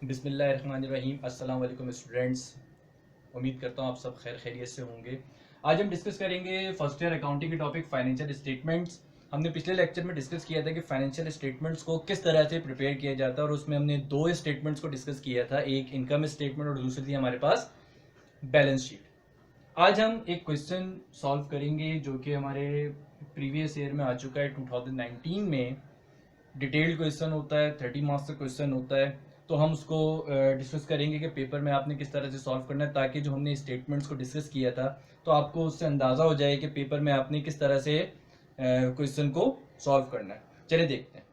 बिस्मिल्लाहिर्रहमानिर्रहीम। अस्सलाम वालेकुम स्टूडेंट्स। उम्मीद करता हूँ आप सब खैर खैरियत से होंगे। आज हम डिस्कस करेंगे फर्स्ट ईयर अकाउंटिंग के टॉपिक फाइनेंशियल स्टेटमेंट्स। हमने पिछले लेक्चर में डिस्कस किया था कि फाइनेंशियल स्टेटमेंट्स को किस तरह से प्रिपेयर किया जाता है, और उसमें हमने दो स्टेटमेंट्स को डिस्कस किया था, एक इनकम स्टेटमेंट और दूसरी थी हमारे पास बैलेंस शीट। आज हम एक क्वेश्चन सॉल्व करेंगे जो कि हमारे प्रीवियस ईयर में आ चुका है 2019 में। डिटेल्ड क्वेश्चन होता है, 30 मार्क्स का क्वेश्चन होता है। तो हम उसको डिस्कस करेंगे कि पेपर में आपने किस तरह से सॉल्व करना है, ताकि जो हमने स्टेटमेंट्स को डिस्कस किया था तो आपको उससे अंदाज़ा हो जाए कि पेपर में आपने किस तरह से क्वेश्चन को सॉल्व करना है। चलिए देखते हैं।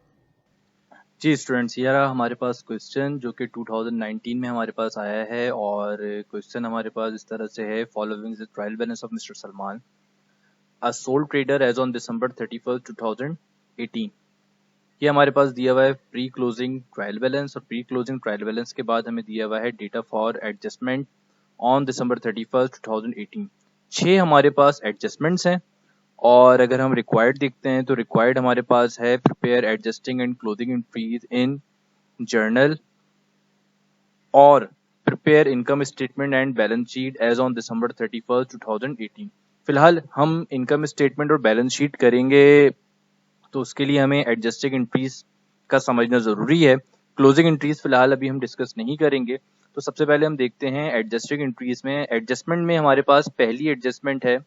जी स्टूडेंट्स, ये रहा हमारे पास क्वेश्चन जो कि 2019 में हमारे पास आया है। और क्वेश्चन हमारे पास इस तरह से है, following the trial balance of mister Salman a sole trader as on December 31st 2018। ये हमारे पास दिया हुआ है प्री क्लोजिंग ट्रायल बैलेंस, और प्री क्लोजिंग ट्रायल बैलेंस के बाद हमें दिया हुआ है data for adjustment on December 31st 2018। 6 हमारे पास एडजस्टमेंट्स हैं। और अगर हम रिक्वायर्ड देखते हैं तो रिक्वायर्ड हमारे पास है prepare adjusting and closing entries in journal और prepare income statement and balance sheet as on December 31st 2018। फिलहाल हम इनकम स्टेटमेंट और बैलेंस शीट करेंगे, तो उसके लिए हमें एडजस्टिंग एंट्रीज का समझना ज़रूरी है। क्लोजिंग एंट्रीज फिलहाल अभी हम डिस्कस नहीं करेंगे। तो सबसे पहले हम देखते हैं एडजस्टिंग एंट्रीज में। एडजस्टमेंट में हमारे पास पहली एडजस्टमेंट है,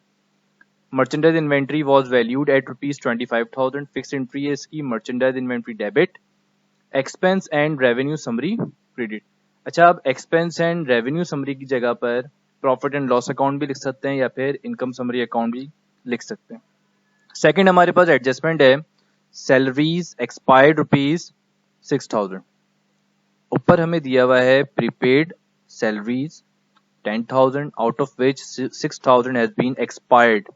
merchandise inventory was valued at ₹25,000। Fix entry है इसकी, merchandise inventory debit, expense and revenue summary credit. अच्छा, अब एक्सपेंस एंड रेवेन्यू समरी की जगह पर प्रॉफिट एंड लॉस अकाउंट भी लिख सकते हैं या फिर इनकम समरी अकाउंट भी लिख सकते हैं। सेकंड हमारे पास एडजस्टमेंट है, सैलरीज एक्सपायर्ड ₹6,000। ऊपर हमें दिया हुआ है prepaid salaries 10,000, out of which 6,000 has been expired.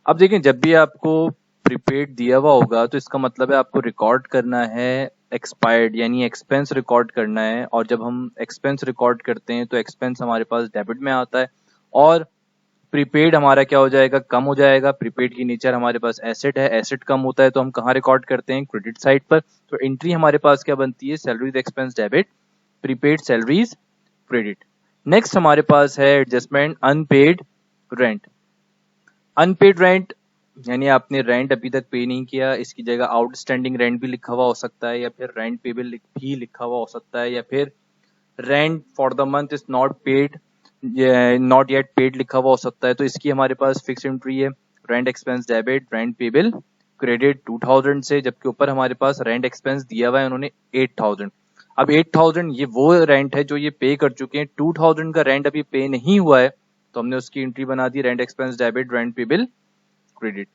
अब देखें, जब भी आपको प्रीपेड दिया हुआ होगा तो इसका मतलब है आपको रिकॉर्ड करना है एक्सपायर्ड, यानी एक्सपेंस रिकॉर्ड करना है। और जब हम एक्सपेंस रिकॉर्ड करते हैं तो एक्सपेंस हमारे पास डेबिट में आता है, और प्रीपेड हमारा क्या हो जाएगा, कम हो जाएगा। प्रीपेड की नेचर हमारे पास एसेट है, एसेट कम होता है तो हम कहाँ रिकॉर्ड करते हैं, क्रेडिट साइड पर। तो एंट्री हमारे पास क्या बनती है, salaries expense debit, prepaid salaries credit. Next हमारे पास है adjustment unpaid rent. Unpaid rent यानी आपने रेंट अभी तक पे नहीं किया, इसकी जगह आउटस्टैंडिंग रेंट भी लिखा हुआ हो सकता है, या फिर रेंट पेबल भी लिखा हुआ हो सकता है, या फिर rent for the month is not paid, not yet paid लिखा हुआ हो सकता है। तो इसकी हमारे पास फिक्स एंट्री है, rent expense debit, rent payable credit 2000 से, जबकि ऊपर हमारे पास रेंट एक्सपेंस दिया हुआ है उन्होंने 8000। अब 8000 ये वो रेंट है जो ये पे कर चुके हैं, 2000 का रेंट अभी पे नहीं हुआ है, तो हमने उसकी एंट्री बना दी rent expense debit, rent payable credit.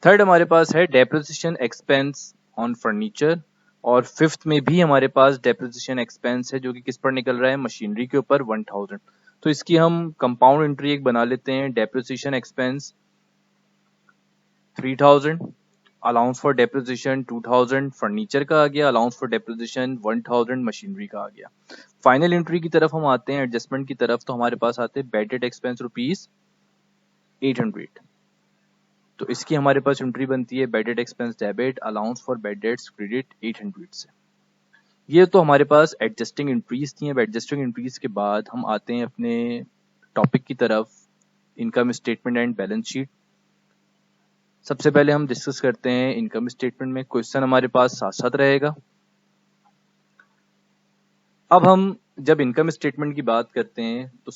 Third हमारे पास है डेप्रिसिएशन एक्सपेंस ऑन फर्नीचर, और फिफ्थ में भी हमारे पास डेप्रिसिएशन एक्सपेंस है जो कि किस पर निकल रहा है, मशीनरी के ऊपर 1000। तो इसकी हम कंपाउंड एंट्री एक बना लेते हैं, depreciation expense 3000, allowance for depreciation 2000 furniture का आ गया, अलाउंस फॉर डेप्रिसिएशन 1000 मशीनरी का आ गया। फाइनल एंट्री की तरफ हम आते हैं, एडजस्टमेंट की तरफ, तो हमारे पास आते हैं बैड डेट एक्सपेंस ₹800। तो इसकी हमारे पास एंट्री बनती है bad debt expense debit, allowance for bad debts credit 800 से। ये तो हमारे पास एडजस्टिंग एंट्रीज थी। अब एडजस्टिंग एंट्रीज के बाद हम आते हैं अपने टॉपिक की तरफ, income statement and balance sheet. सबसे पहले हम डिस्कस करते हैं इनकम स्टेटमेंट में, क्वेश्चन हमारे पास साथ साथ रहेगा। अब हम जब इनकम स्टेटमेंट की बात करते हैं तो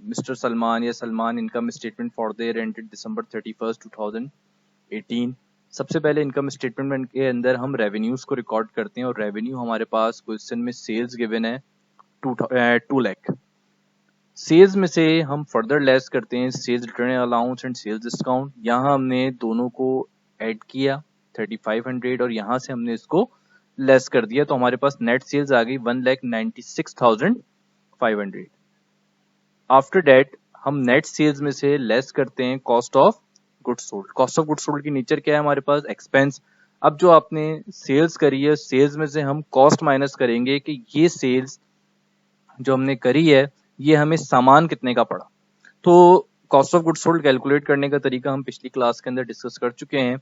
मिस्टर सलमान या Salman income statement for the year ended December 31st 2018। सबसे पहले इनकम स्टेटमेंट के अंदर हम रेवेन्यूज को रिकॉर्ड करते हैं, और रेवेन्यू हमारे पास क्वेश्चन में सेल्स गिवन है 2 लाख। सेल्स में से हम फर्दर लेस करते हैं sales return allowance and sales discount. यहाँ हमने दोनों को ऐड किया 3500, और यहाँ से हमने इसको लेस कर दिया, तो हमारे पास नेट सेल्स आ गई 1,96,500। आफ्टर डेट हम नेट सेल्स में से लेस करते हैं cost of goods sold. Cost of goods sold की नेचर क्या है, हमारे पास एक्सपेंस। अब जो आपने सेल्स करी है, सेल्स में से हम कॉस्ट माइनस करेंगे कि ये सेल्स जो हमने करी है ये हमें सामान कितने का पड़ा। तो cost of goods sold calculate करने का तरीका हम पिछली क्लास के अंदर डिस्कस कर चुके हैं।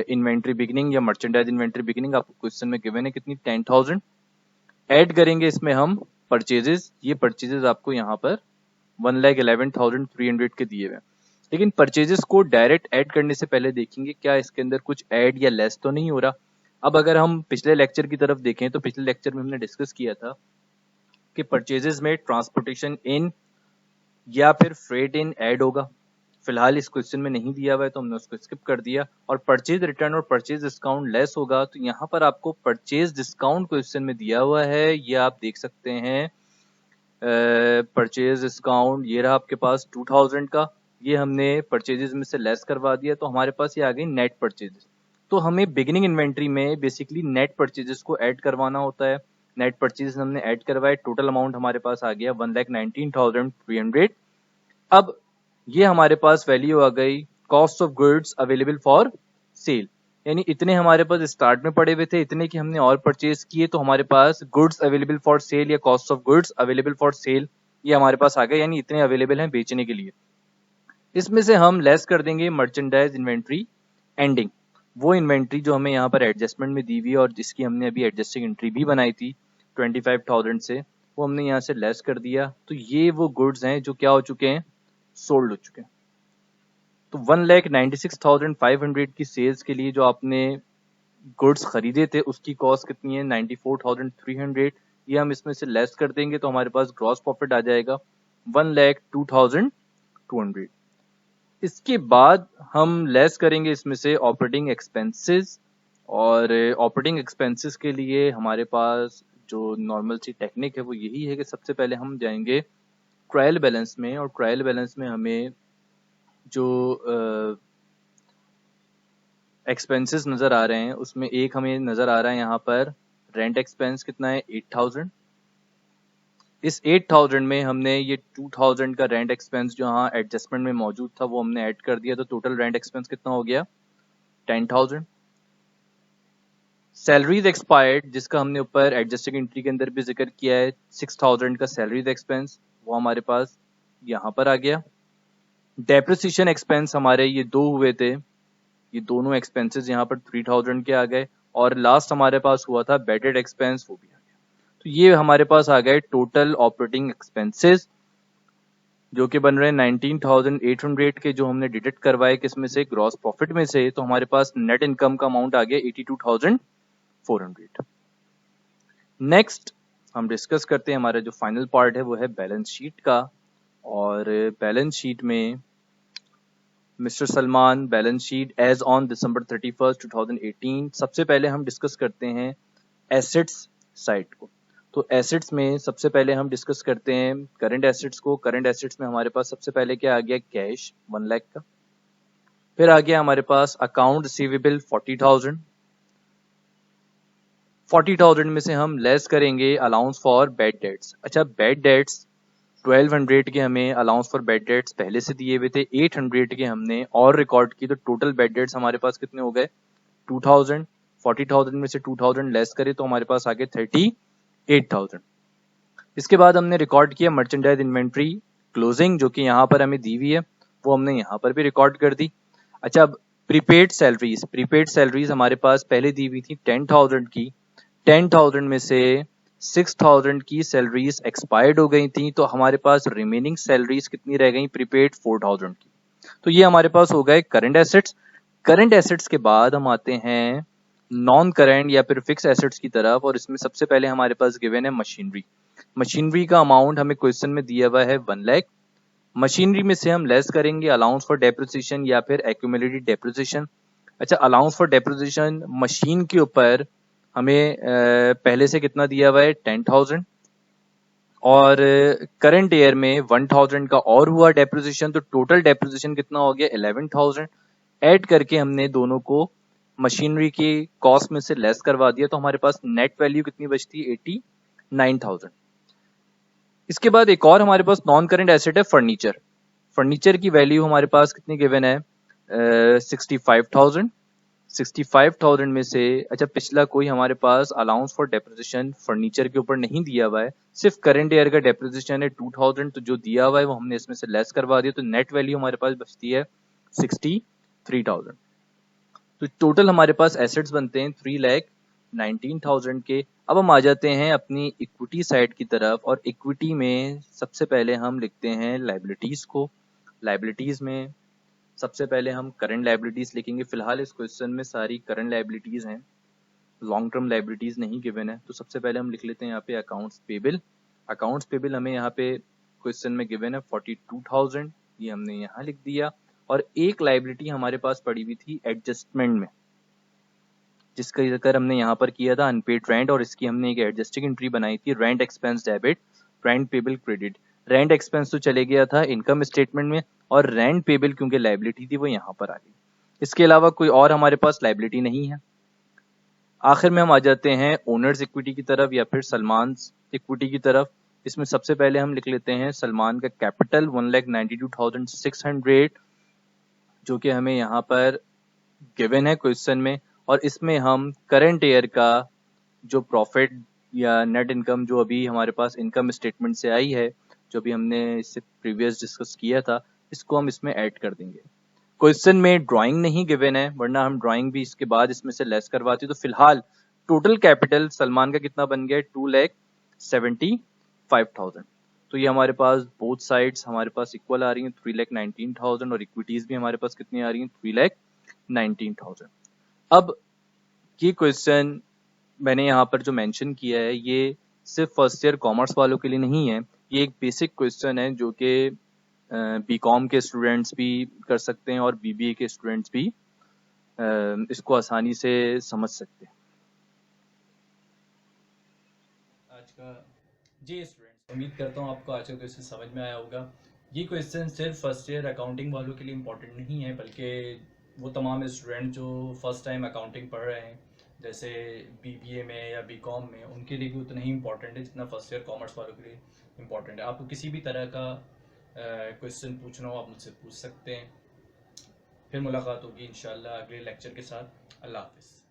इन्वेंट्री बिगिनिंग या मर्चेंडाइज इन्वेंट्री बिगिनिंग आपको क्वेश्चन में गिवन है कितनी, 10,000। ऐड करेंगे इसमें हम परचेजेस, ये परचेजेस आपको यहाँ पर 1,11,300 के दिए हुए हैं। लेकिन परचेजेस को डायरेक्ट ऐड करने से पहले देखेंगे क्या इसके अंदर कुछ ऐड या लेस तो नहीं हो रहा। अब अगर हम पिछले लेक्चर की तरफ देखें तो पिछले लेक्चर में हमने डिस्कस किया था कि परचेजेस में ट्रांसपोर्टेशन इन या फिर फ्रेट इन ऐड होगा। फिलहाल इस क्वेश्चन में नहीं दिया हुआ है तो हमने उसको स्किप कर दिया। और परचेज रिटर्न और परचेज डिस्काउंट लेस होगा, तो यहाँ पर आपको परचेज डिस्काउंट क्वेश्चन में दिया हुआ है, ये आप देख सकते हैं। परचेज डिस्काउंट ये रहा आपके पास 2000 का, ये हमने परचेजेस में से लेस करवा दिया, तो हमारे पास ये आ गई नेट परचेजेस। तो हमें बिगिनिंग इन्वेंट्री में बेसिकली नेट परचेजेस को ऐड करवाना होता है। नेट परचेजेस हमने ऐड करवाए, टोटल अमाउंट हमारे पास आ गया 1,19,300। अब ये हमारे पास वैल्यू आ गई cost of goods available for sale, यानी इतने हमारे पास स्टार्ट में पड़े हुए थे, इतने की हमने और परचेज किए, तो हमारे पास गुड्स अवेलेबल फॉर सेल या cost of goods available for sale ये हमारे पास आ गए, यानी इतने अवेलेबल हैं बेचने के लिए। इसमें से हम लेस कर देंगे मर्चेंडाइज इन्वेंट्री एंडिंग, वो इन्वेंट्री जो हमें यहाँ पर एडजस्टमेंट में दी हुई है और जिसकी हमने अभी एडजस्टिंग एंट्री भी बनाई थी 25,000 से, वो हमने यहाँ से लेस कर दिया। तो ये वो गुड्स हैं जो क्या हो चुके हैं, सोल्ड हो चुके हैं। तो 1,96,500 की सेल्स के लिए जो आपने गुड्स खरीदे थे उसकी कॉस्ट कितनी है, 94,300। ये हम इसमें से लेस कर देंगे तो हमारे पास ग्रॉस प्रॉफिट आ जाएगा 1,02,200। इसके बाद हम लेस करेंगे इसमें से ऑपरेटिंग एक्सपेंसेस, और ऑपरेटिंग एक्सपेंसेस के लिए हमारे पास जो नॉर्मल सी टेक्निक है वो यही है कि सबसे पहले हम जाएंगे ट्रायल बैलेंस में, और ट्रायल बैलेंस में हमें जो एक्सपेंसेस नज़र आ रहे हैं उसमें एक हमें नज़र आ रहा है यहाँ पर रेंट एक्सपेंस कितना है 8,000। इस 8,000 में हमने ये 2,000 का रेंट एक्सपेंस जो यहाँ एडजस्टमेंट में मौजूद था वो हमने ऐड कर दिया, तो टोटल रेंट एक्सपेंस कितना हो गया 10,000। सैलरीज एक्सपायर्ड जिसका हमने ऊपर एडजस्टिंग एंट्री के अंदर भी जिक्र किया है 6,000 का सैलरीज एक्सपेंस, वो हमारे पास यहाँ पर आ गया। डेप्रिसिएशन एक्सपेंस हमारे ये दो हुए थे, ये दोनों एक्सपेंसेस यहाँ पर 3,000 के आ गए, और लास्ट हमारे पास हुआ था बेडेड एक्सपेंस, वो भी आ गया। तो ये हमारे पास आ गए टोटल ऑपरेटिंग एक्सपेंसेस जो कि बन रहे हैं 19,800 के, जो हमने डिडक्ट करवाए किसमें से, ग्रॉस प्रॉफिट में से। तो हमारे पास नेट इनकम का अमाउंट आ गया 82,400। नेक्स्ट हम डिस्कस करते हैं, हमारा जो फाइनल पार्ट है वो है बैलेंस शीट का। और बैलेंस शीट में mister Salman balance sheet as on December 31, 2018। सबसे पहले हम डिस्कस करते हैं एसेट्स साइड को। तो एसेट्स में सबसे पहले हम डिस्कस करते हैं करंट एसेट्स को। करंट एसेट्स में हमारे पास सबसे पहले क्या आ गया, कैश 1 लाख का। फिर आ गया हमारे पास अकाउंट रिसीवेबल 40,000। 40,000 में से हम लेस करेंगे अलाउंस फॉर बैड डेट्स। अच्छा, बैड डेट्स 1200 के हमें अलाउंस फॉर बैड डेट्स पहले से दिए हुए थे, 800 के हमने और रिकॉर्ड की, तो टोटल बैड डेट्स हमारे पास कितने हो गए 2,000। 40,000 में से 2,000 लेस करे तो हमारे पास आ गए 38,000। इसके बाद हमने रिकॉर्ड किया मर्चेंडाइज इन्वेंट्री क्लोजिंग जो कि यहाँ पर हमें दी हुई है, वो हमने यहाँ पर भी रिकॉर्ड कर दी। अच्छा, अब प्रीपेड सैलरीज हमारे पास पहले दी हुई थी 10,000 की। 10,000 में से 6,000 की सैलरीज एक्सपायर्ड हो गई थी, तो हमारे पास रिमेनिंग सैलरीज कितनी रह गई प्रीपेड 4,000 की। तो ये हमारे पास हो गए करंट एसेट्स। करंट एसेट्स के बाद हम आते हैं नॉन करंट या फिर फिक्स एसेट्स की तरफ, और इसमें सबसे पहले हमारे पास गिवन है मशीनरी। मशीनरी का अमाउंट हमें क्वेश्चन में दिया हुआ है 1 लाख। मशीनरी में से हम लेस करेंगे अलाउंस फॉर डेप्रिसिएशन या फिर एक्यूमुलेटेड डेप्रिसिएशन। अच्छा, अलाउंस फॉर डेप्रिसिएशन मशीन के ऊपर हमें पहले से कितना दिया हुआ है 10,000, और करंट ईयर में 1,000 का और हुआ डेप्रिसिएशन, तो टोटल डेप्रिसिएशन कितना हो गया 11,000। ऐड करके हमने दोनों को मशीनरी की कॉस्ट में से लेस करवा दिया, तो हमारे पास नेट वैल्यू कितनी बचती है 89,000। इसके बाद एक और हमारे पास नॉन करंट एसेट है फर्नीचर। फर्नीचर की वैल्यू हमारे पास कितनी गिवन है 65,000। 65,000 में से अच्छा पिछला कोई हमारे पास अलाउंस फॉर डेप्रिसिएशन फर्नीचर के ऊपर नहीं दिया हुआ है, सिर्फ करंट ईयर का डेप्रिसिएशन है 2,000, तो जो दिया हुआ है वो हमने इसमें से लेस करवा दिया, तो नेट वैल्यू हमारे पास बचती है 63,000। तो टोटल हमारे पास एसेट्स बनते हैं 3,92,000। 19,000 के। अब हम आ जाते हैं अपनी इक्विटी साइड की तरफ, और इक्विटी में सबसे पहले हम लिखते हैं लाइबिलिटीज़ को। लाइबिलिटीज़ में सबसे पहले हम करंट लाइबिलिटीज़ लिखेंगे। फिलहाल इस क्वेश्चन में सारी करंट लाइबिलिटीज़ हैं, लॉन्ग टर्म लाइबिलिटीज़ नहीं गिवन है। तो सबसे पहले हम लिख लेते हैं यहाँ पे अकाउंट्स पेबल। अकाउंट्स पेबल हमें यहाँ पे क्वेश्चन में गिवन है 42,000, ये हमने यहाँ लिख दिया। और एक लाइबिलिटी हमारे पास पड़ी हुई थी एडजस्टमेंट में, जिसका जिक्र हमने यहाँ पर किया था अनपेड रेंट, और इसकी हमने एक एडजस्टिंग एंट्री बनाई थी rent expense debit, rent payable credit. Rent expense तो चले गया था इनकम स्टेटमेंट में, और रेंट पेबल क्योंकि लाइबिलिटी थी वो यहाँ पर आ गई। इसके अलावा कोई और हमारे पास लाइबिलिटी नहीं है। आखिर में हम आ जाते हैं ओनर्स इक्विटी की तरफ या फिर सलमान इक्विटी की तरफ। इसमें सबसे पहले हम लिख लेते हैं सलमान का कैपिटल 1,92,600, जो कि हमें यहाँ पर गिवन है क्वेश्चन में। और इसमें हम करंट ईयर का जो प्रॉफिट या नेट इनकम जो अभी हमारे पास इनकम स्टेटमेंट से आई है, जो भी हमने इससे प्रीवियस डिस्कस किया था, इसको हम इसमें ऐड कर देंगे। क्वेश्चन में ड्राइंग नहीं गिवन है, वरना हम ड्राइंग भी इसके बाद इसमें से लेस करवाते। तो फिलहाल टोटल कैपिटल सलमान का कितना बन गया है 2,75,000। तो ये हमारे पास बोथ साइड्स हमारे पास इक्वल आ रही हैं 3,19,000, और इक्विटीज भी हमारे पास कितनी आ रही हैं 3,19,000। अब ये क्वेश्चन मैंने यहाँ पर जो मेंशन किया है ये सिर्फ फर्स्ट ईयर कॉमर्स वालों के लिए नहीं है, ये एक बेसिक क्वेश्चन है जो कि बीकॉम के स्टूडेंट्स भी कर सकते हैं और बीबीए के स्टूडेंट्स भी इसको आसानी से समझ सकते हैं। आज का जी स्टूडेंट्स, उम्मीद करता हूँ आपको आज का क्वेश्चन समझ में आया होगा। ये क्वेश्चन सिर्फ फर्स्ट ईयर अकाउंटिंग वालों के लिए इम्पोर्टेंट नहीं है, बल्कि वो तमाम स्टूडेंट जो फर्स्ट टाइम अकाउंटिंग पढ़ रहे हैं, जैसे बीबीए में या बीकॉम में, उनके लिए भी उतना ही इम्पोर्टेंट है जितना फर्स्ट ईयर कॉमर्स वालों के लिए इम्पोर्टेंट है। आपको किसी भी तरह का क्वेश्चन पूछना हो आप मुझसे पूछ सकते हैं। फिर मुलाकात होगी इंशाल्लाह अगले लेक्चर के साथ। अल्लाह हाफिज़।